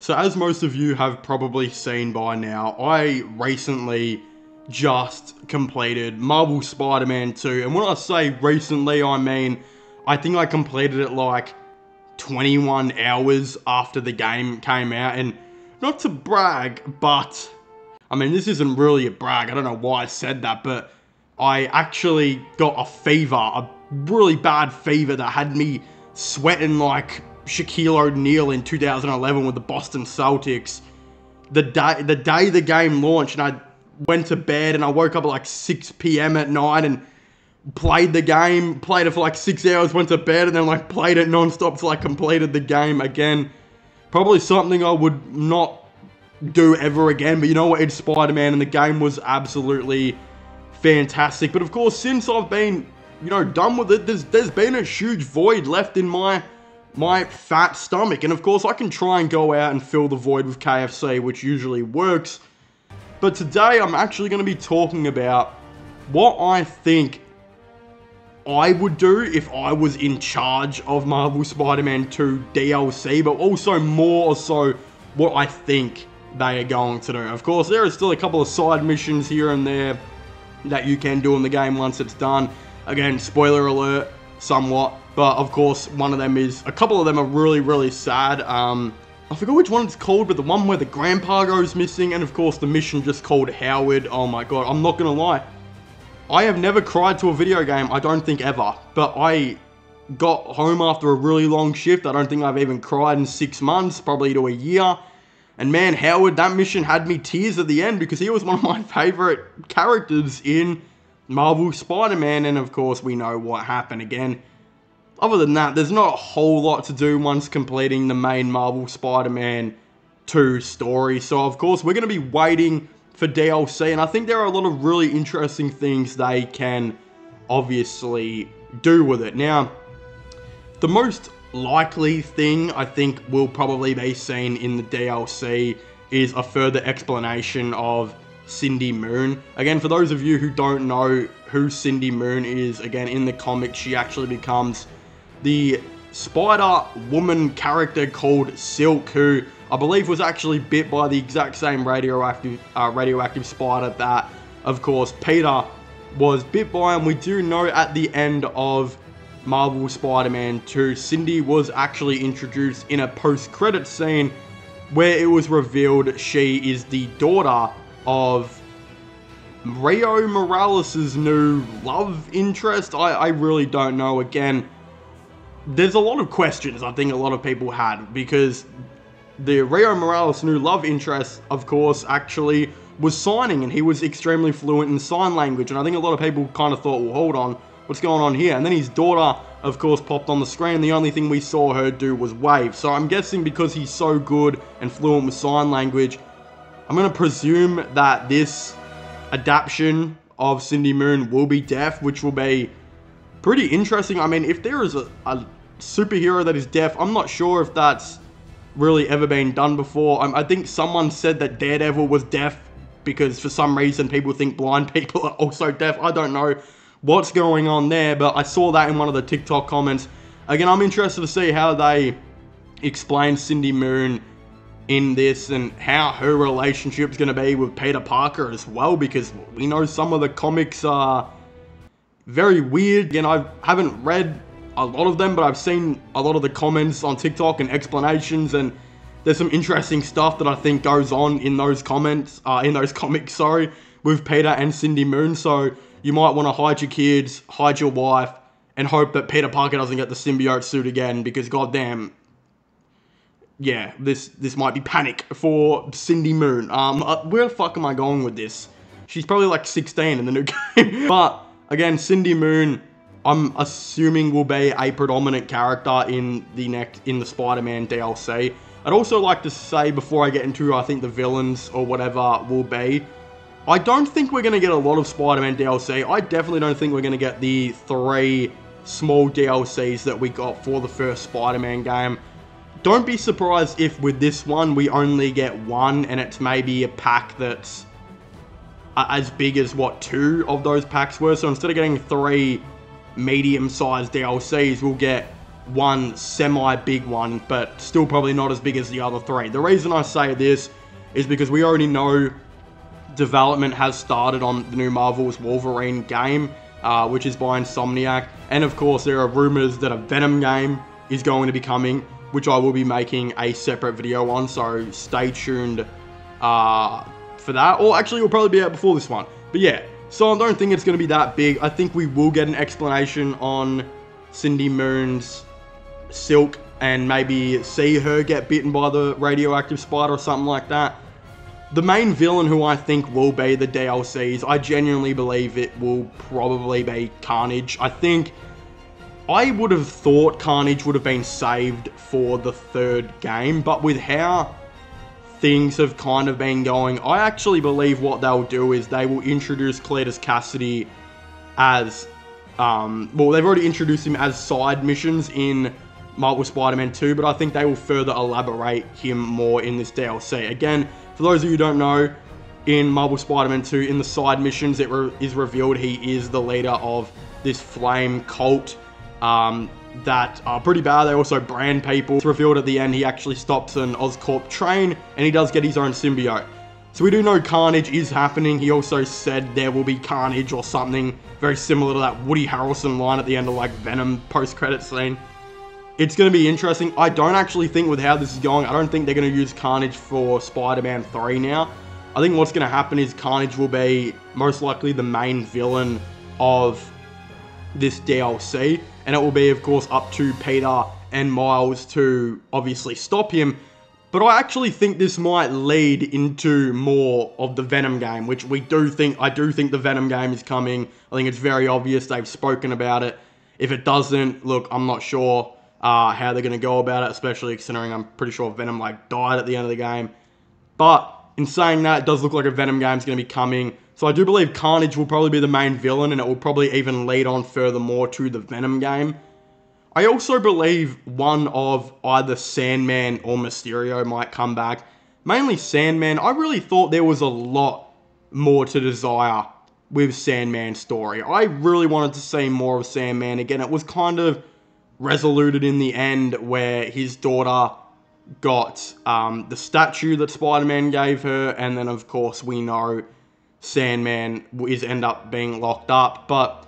So as most of you have probably seen by now, I recently just completed Marvel Spider-Man 2. And when I say recently, I mean, I think I completed it like 21 hours after the game came out. And not to brag, but I mean, this isn't really a brag. I don't know why I said that, but I actually got a fever, a really bad fever that had me sweating like Shaquille O'Neal in 2011 with the Boston Celtics. The day the game launched, and I went to bed and I woke up at like 6 p.m. at night and played the game, played it for like 6 hours, went to bed, and then like played it non-stop till I completed the game again. Probably something I would not do ever again, but you know what, it's Spider-Man and the game was absolutely fantastic. But of course, since I've been, you know, done with it, there's been a huge void left in my fat stomach. And of course, I can try and go out and fill the void with KFC, which usually works. But today, I'm actually going to be talking about what I think I would do if I was in charge of Marvel Spider-Man 2 DLC, but also more so what I think they are going to do. Of course, there are still a couple of side missions here and there that you can do in the game once it's done. Again, spoiler alert, somewhat. But of course, a couple of them are really, really sad. I forgot which one it's called, but the one where the grandpa goes missing, and of course the mission just called Howard. Oh my god, I'm not gonna lie. I have never cried to a video game, I don't think ever. But I got home after a really long shift. I don't think I've even cried in 6 months, probably to a year. And man, Howard, that mission had me tears at the end because he was one of my favorite characters in Marvel Spider-Man. And of course, we know what happened again. Other than that, there's not a whole lot to do once completing the main Marvel Spider-Man 2 story. So of course, we're going to be waiting for DLC. And I think there are a lot of really interesting things they can obviously do with it. Now, the most likely thing I think will probably be seen in the DLC is a further explanation of Cindy Moon. Again, for those of you who don't know who Cindy Moon is, again, in the comics, she actually becomes the Spider-Woman character called Silk, who I believe was actually bit by the exact same radioactive spider that, of course, Peter was bit by. And we do know at the end of Marvel Spider-Man 2, Cindy was actually introduced in a post-credit scene where it was revealed she is the daughter of Rio Morales' new love interest. I really don't know. Again, there's a lot of questions I think a lot of people had, because the Rio Morales' new love interest, of course, actually was signing, and he was extremely fluent in sign language. And I think a lot of people kind of thought, well, hold on, what's going on here? And then his daughter, of course, popped on the screen. The only thing we saw her do was wave. So I'm guessing because he's so good and fluent with sign language, I'm going to presume that this adaptation of Cindy Moon will be deaf, which will be pretty interesting. I mean, if there is a superhero that is deaf, I'm not sure if that's really ever been done before. I think someone said that Daredevil was deaf because for some reason people think blind people are also deaf. I don't know what's going on there, but I saw that in one of the TikTok comments. Again, I'm interested to see how they explain Cindy Moon in this and how her relationship's going to be with Peter Parker as well, because we know some of the comics are very weird. Again, I haven't read a lot of them, but I've seen a lot of the comments on TikTok and explanations, and there's some interesting stuff that I think goes on in those comics, sorry, with Peter and Cindy Moon. So you might want to hide your kids, hide your wife, and hope that Peter Parker doesn't get the symbiote suit again, because goddamn, yeah, this might be panic for Cindy Moon. Where the fuck am I going with this? She's probably like 16 in the new game. But again, Cindy Moon, I'm assuming, will be a predominant character in the Spider-Man DLC. I'd also like to say, before I get into, I think, the villains or whatever will be, I don't think we're going to get a lot of Spider-Man DLC. I definitely don't think we're going to get the 3 small DLCs that we got for the first Spider-Man game. Don't be surprised if with this one we only get 1 and it's maybe a pack that's as big as what 2 of those packs were. So instead of getting 3 medium-sized DLCs, we'll get one semi-big one, but still probably not as big as the other three. The reason I say this is because we already know development has started on the new Marvel's Wolverine game, which is by Insomniac. And of course, there are rumors that a Venom game is going to be coming, which I will be making a separate video on, so stay tuned for that. Or actually, it will probably be out before this one. But yeah, so I don't think it's going to be that big. I think we will get an explanation on Cindy Moon's Silk and maybe see her get bitten by the radioactive spider or something like that. The main villain who I think will be the DLCs, I genuinely believe it will probably be Carnage. I would have thought Carnage would have been saved for the third game, but with how things have kind of been going, I actually believe what they'll do is they will introduce Cletus Cassidy as, well, they've already introduced him as side missions in Marvel Spider-Man 2, but I think they will further elaborate him more in this DLC. Again, for those of you who don't know, in Marvel Spider-Man 2, in the side missions, it is revealed he is the leader of this flame cult that are pretty bad. They also brand people. It's revealed at the end he actually stops an Oscorp train, and he does get his own symbiote. So we do know Carnage is happening. He also said there will be Carnage or something very similar to that Woody Harrelson line at the end of like Venom post-credit scene. It's going to be interesting. I don't actually think with how this is going, I don't think they're going to use Carnage for Spider-Man 3 now. I think what's going to happen is Carnage will be most likely the main villain of this DLC. And it will be, of course, up to Peter and Miles to obviously stop him. But I actually think this might lead into more of the Venom game, which I do think the Venom game is coming. I think it's very obvious. They've spoken about it. If it doesn't, look, I'm not sure how they're going to go about it, especially considering I'm pretty sure Venom died at the end of the game. But in saying that, it does look like a Venom game is going to be coming. So I do believe Carnage will probably be the main villain, and it will probably even lead on furthermore to the Venom game. I also believe one of either Sandman or Mysterio might come back. Mainly Sandman. I really thought there was a lot more to desire with Sandman's story. I really wanted to see more of Sandman. Again, it was kind of resoluted in the end where his daughter got the statue that Spider-Man gave her, and then of course we know Sandman end up being locked up. But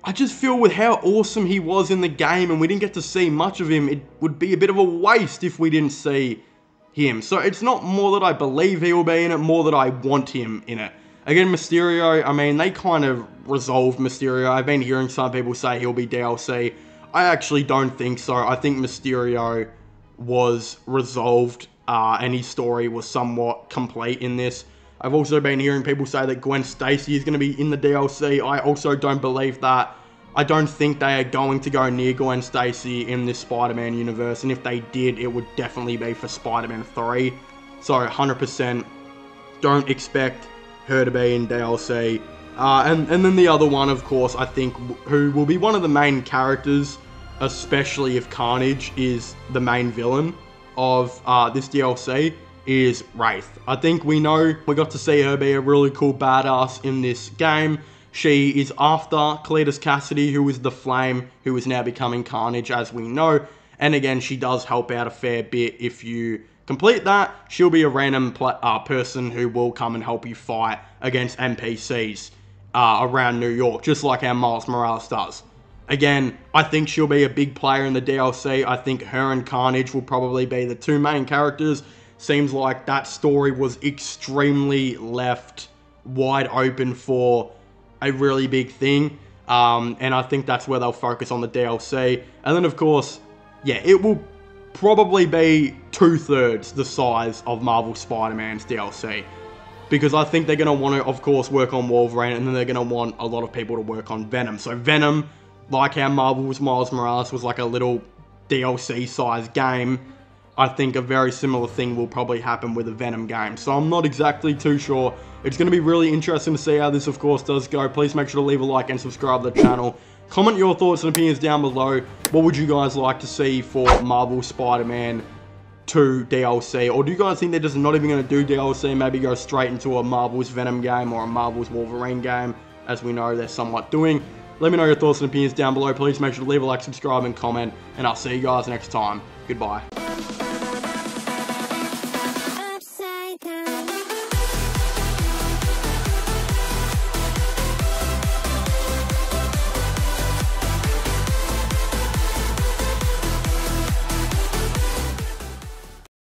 I just feel with how awesome he was in the game and we didn't get to see much of him, it would be a bit of a waste if we didn't see him. So it's not more that I believe he will be in it, more that I want him in it. Again, Mysterio, I mean, they kind of resolved Mysterio. I've been hearing some people say he'll be DLC. I actually don't think so. I think Mysterio was resolved and his story was somewhat complete in this. I've also been hearing people say that Gwen Stacy is going to be in the DLC. I also don't believe that. I don't think they are going to go near Gwen Stacy in this Spider-Man universe. And if they did, it would definitely be for Spider-Man 3. So 100% don't expect her to be in DLC. And then the other one, of course, I think, who will be one of the main characters, especially if Carnage is the main villain of this DLC, is Wraith. I think we know we got to see her be a really cool badass in this game. She is after Cletus Cassidy, who is the Flame, who is now becoming Carnage, as we know. And again, she does help out a fair bit. If you complete that, she'll be a random person who will come and help you fight against NPCs around New York, just like how Miles Morales does. Again, I think she'll be a big player in the DLC. I think her and Carnage will probably be the two main characters. Seems like that story was extremely left wide open for a really big thing. And I think that's where they'll focus on the DLC. And then, of course, yeah, it will probably be 2/3 the size of Marvel Spider-Man's DLC. Because I think they're going to want to, of course, work on Wolverine, and then they're going to want a lot of people to work on Venom. So Venom, like how Marvel's Miles Morales was like a little DLC-sized game, I think a very similar thing will probably happen with a Venom game. So I'm not exactly too sure. It's going to be really interesting to see how this, of course, does go. Please make sure to leave a like and subscribe to the channel. Comment your thoughts and opinions down below. What would you guys like to see for Marvel Spider-Man 2 DLC? Or do you guys think they're just not even going to do DLC, maybe go straight into a Marvel's Venom game or a Marvel's Wolverine game, as we know they're somewhat doing? Let me know your thoughts and opinions down below. Please make sure to leave a like, subscribe, and comment. And I'll see you guys next time. Goodbye.